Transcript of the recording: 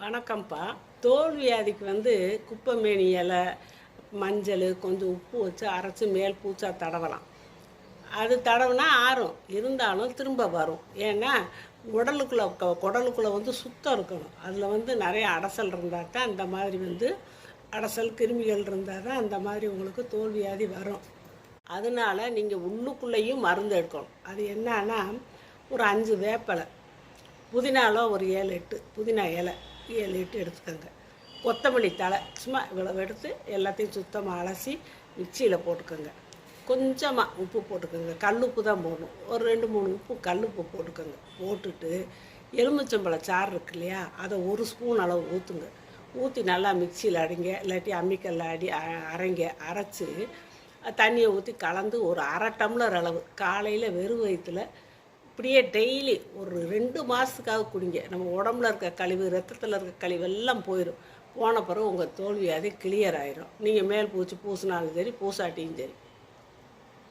வணக்கம்ப்பா. தோல் வியாதிக்கு குப்பைமேனி இலை, மஞ்சள், கொஞ்சம் உப்பு வச்சு அரைச்சி மேல் பூச்சா தடவலாம். அது தடவுனா ஆறும். இருந்தாலும் திரும்ப வரும். ஏன்னா குடலுக்குள்ளே சுத்தம் இருக்கணும். அதில் நிறைய அடைசல் இருந்தால் தான் அந்த மாதிரி அடைசல் கிருமிகள் இருந்தால் தான் அந்த மாதிரி உங்களுக்கு தோல் வியாதி வரும். அதனால நீங்கள் உள்ளுக்குள்ளேயும் மருந்து எடுக்கணும். அது என்னன்னா, ஒரு 5 வேப்பலை, புதினாவில் ஒரு 7-8 புதினா இலை 7-8 எடுத்துக்கோங்க. கொத்தமல்லி தழை சும்மா இவ்வளோ எடுத்து எல்லாத்தையும் சுத்தமாக அலசி மிக்சியில் போட்டுக்கோங்க. கொஞ்சமாக உப்பு போட்டுக்கோங்க. கல் உப்பு தான் போடணும். ஒரு 2-3 உப்பு கல் உப்பு போட்டுக்கோங்க. போட்டுட்டு எலுமிச்சம்பழம் சாறு இருக்கு இல்லையா, அதை 1 ஸ்பூன் அளவு ஊற்றுங்க. ஊற்றி நல்லா மிக்சியில் அடிங்க, இல்லாட்டி அம்மிக்கல்ல அரைங்க. அரைச்சி தண்ணியை ஊற்றி கலந்து ஒரு 1/2 டம்ளர் அளவு காலையில் வெறும் வயிற்றில் இப்படியே டெய்லி ஒரு 2 மாதத்துக்காக குடிங்க. நம்ம உடம்புல இருக்க கழிவு, ரத்தத்தில் இருக்க கழிவு எல்லாம் போயிடும். போன பிறகு உங்கள் தோல் வியாதி கிளியர் ஆயிரும். நீங்கள் மேல் பூச்சி பூசினாலும் சரி, பூசாட்டியும் சரி.